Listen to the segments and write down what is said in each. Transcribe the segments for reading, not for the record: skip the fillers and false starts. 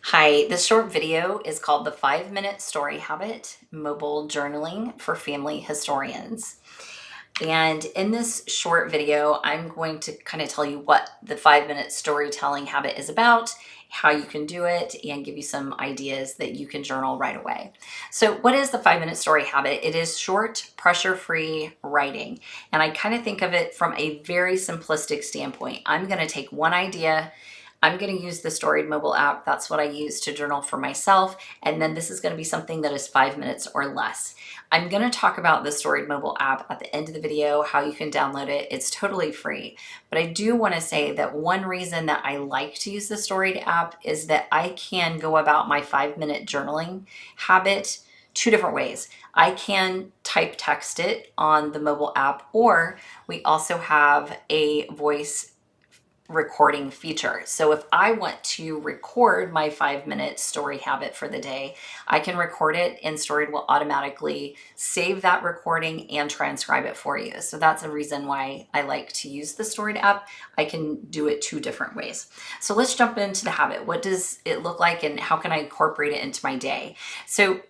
Hi, this short video is called the 5-Minute Story Habit Mobile Journaling for Family Historians. And in this short video, I'm going to kind of tell you what the 5-minute storytelling habit is about, how you can do it, and give you some ideas that you can journal right away. So, what is the 5-minute story habit? It is short, pressure free writing. And I kind of think of it from a very simplistic standpoint. I'm going to take one idea. I'm going to use the Storied mobile app. That's what I use to journal for myself. And then this is going to be something that is 5 minutes or less. I'm going to talk about the Storied mobile app at the end of the video, how you can download it. It's totally free. But I do want to say that one reason that I like to use the Storied app is that I can go about my 5-minute journaling habit two different ways. I can type text it on the mobile app, or we also have a voice recording feature. So if I want to record my 5-minute story habit for the day, I can record it and Storied will automatically save that recording and transcribe it for you. So that's a reason why I like to use the Storied app. I can do it two different ways. So let's jump into the habit. What does it look like and how can I incorporate it into my day? So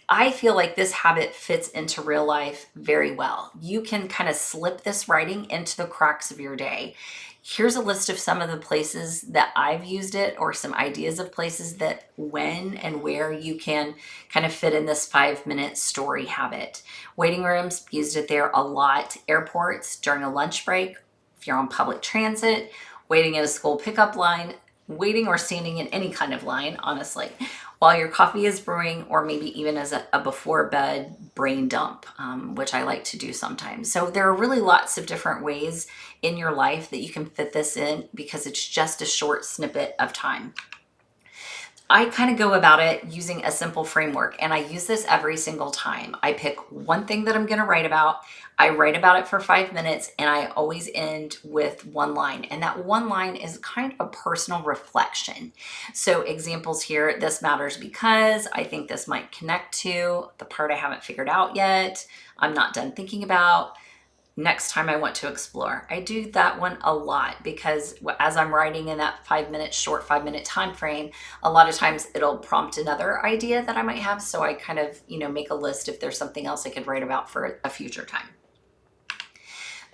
I feel like this habit fits into real life very well. You can kind of slip this writing into the cracks of your day. Here's a list of some of the places that I've used it, or some ideas of places that when and where you can kind of fit in this 5-minute story habit. Waiting rooms, used it there a lot. Airports, during a lunch break, if you're on public transit, waiting at a school pickup line, waiting or standing in any kind of line, honestly, while your coffee is brewing, or maybe even as a before bed brain dump, which I like to do sometimes. So there are really lots of different ways in your life that you can fit this in because it's just a short snippet of time. I kind of go about it using a simple framework, and I use this every single time. I pick one thing that I'm going to write about. I write about it for 5 minutes, and I always end with one line. And that one line is kind of a personal reflection. So, examples here: this matters because I think this might connect to the part I haven't figured out yet, I'm not done thinking about, next time I want to explore. I do that one a lot because as I'm writing in that 5 minute, short 5 minute time frame, a lot of times it'll prompt another idea that I might have. So I kind of, make a list if there's something else I could write about for a future time.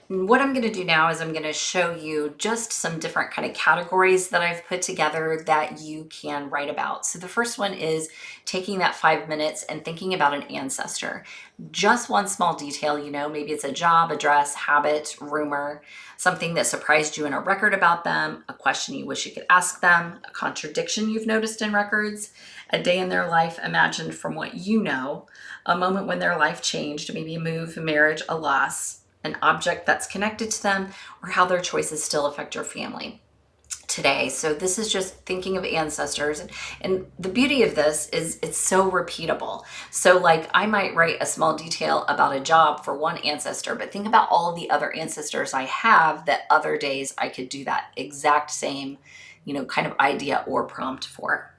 What I'm going to do now is I'm going to show you just some different kind of categories that I've put together that you can write about. So the first one is taking that 5 minutes and thinking about an ancestor. Just one small detail, maybe it's a job, address, habit, rumor, something that surprised you in a record about them, a question you wish you could ask them, a contradiction you've noticed in records, a day in their life imagined from what you know, a moment when their life changed, maybe a move, a marriage, a loss, an object that's connected to them, or how their choices still affect your family today. So this is just thinking of ancestors. And the beauty of this is it's so repeatable. So like I might write a small detail about a job for one ancestor, but think about all of the other ancestors I have that other days I could do that exact same, kind of idea or prompt for.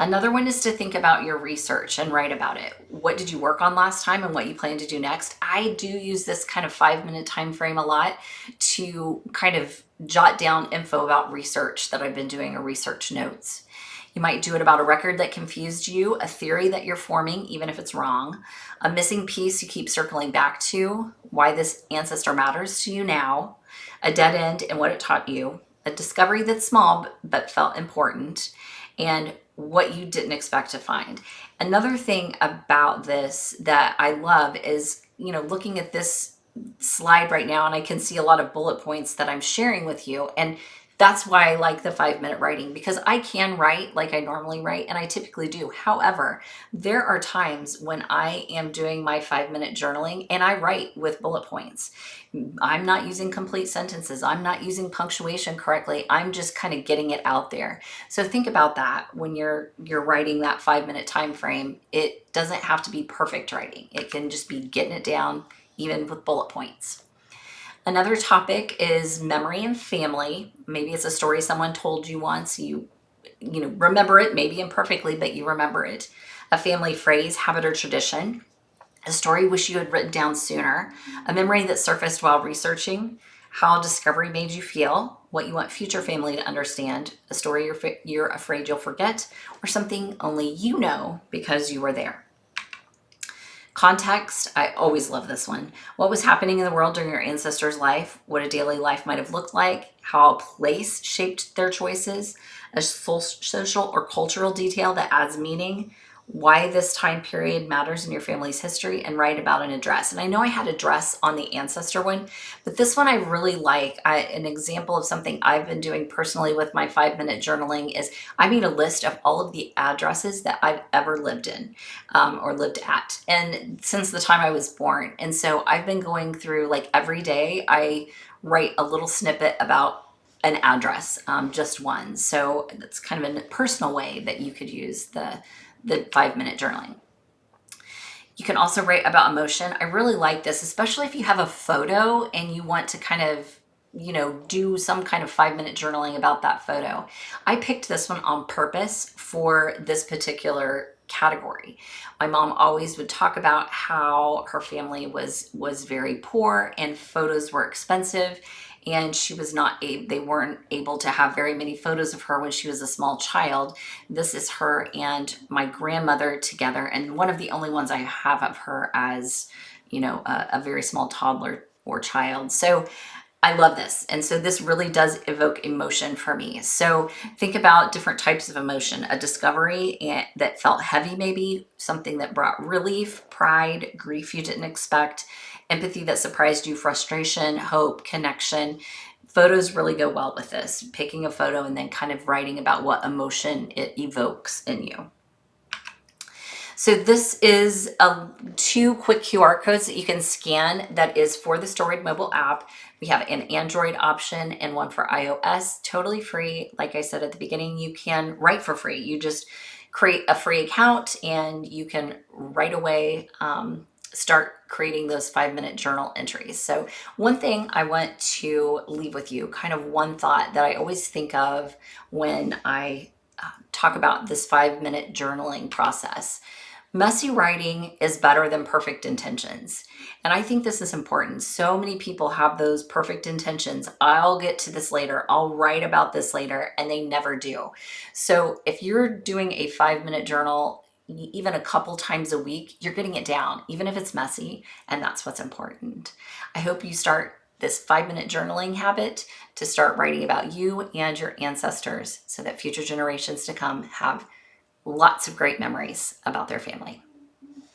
Another one is to think about your research and write about it. What did you work on last time and what you plan to do next? I do use this kind of 5-minute time frame a lot to kind of jot down info about research that I've been doing, or research notes. You might do it about a record that confused you, a theory that you're forming, even if it's wrong, a missing piece you keep circling back to, why this ancestor matters to you now, a dead end and what it taught you, a discovery that's small but felt important, and what you didn't expect to find. Another thing about this that I love is, looking at this slide right now, and I can see a lot of bullet points that I'm sharing with you. And that's why I like the 5-minute writing, because I can write like I normally write, and I typically do. However, there are times when I am doing my 5-minute journaling and I write with bullet points. I'm not using complete sentences. I'm not using punctuation correctly. I'm just kind of getting it out there. So think about that when you're writing that 5-minute time frame. It doesn't have to be perfect writing. It can just be getting it down, even with bullet points. Another topic is memory and family. Maybe it's a story someone told you once. You remember it, maybe imperfectly, but you remember it. A family phrase, habit, or tradition. A story wish you had written down sooner. A memory that surfaced while researching. how discovery made you feel, what you want future family to understand, a story you're afraid you'll forget, or something only you know because you were there. Context, I always love this one. What was happening in the world during your ancestors' life, what a daily life might have looked like, how a place shaped their choices, a social or cultural detail that adds meaning, why this time period matters in your family's history, and write about an address. And I know I had a dress on the ancestor one, but this one I really like. An example of something I've been doing personally with my 5-minute journaling is I made a list of all of the addresses that I've ever lived in, or lived at, and since the time I was born. And so I've been going through, like, every day I write a little snippet about an address, just one. So that's kind of a personal way that you could use the 5-minute journaling. You can also write about emotion. I really like this, especially if you have a photo and you want to kind of, do some kind of 5-minute journaling about that photo. I picked this one on purpose for this particular category. My mom always would talk about how her family was very poor and photos were expensive, and she was not they weren't able to have very many photos of her when she was a small child. This is her and my grandmother together, and one of the only ones I have of her as, a very small toddler or child. So I love this. And so this really does evoke emotion for me. So think about different types of emotion: a discovery that felt heavy, maybe something that brought relief, pride, grief you didn't expect, empathy that surprised you, frustration, hope, connection. Photos really go well with this. Picking a photo and then kind of writing about what emotion it evokes in you. So this is 2 quick QR codes that you can scan that is for the Storied mobile app. We have an Android option and one for iOS, totally free. Like I said at the beginning, you can write for free. You just create a free account and you can right away start creating those 5-minute journal entries. So one thing I want to leave with you, kind of one thought that I always think of when I talk about this 5-minute journaling process. Messy writing is better than perfect intentions. And I think this is important. So many people have those perfect intentions. I'll get to this later. I'll write about this later, and they never do. So if you're doing a 5-minute journal, even a couple times a week, you're getting it down, even if it's messy. And that's what's important. I hope you start this 5-minute journaling habit to start writing about you and your ancestors so that future generations to come have lots of great memories about their family.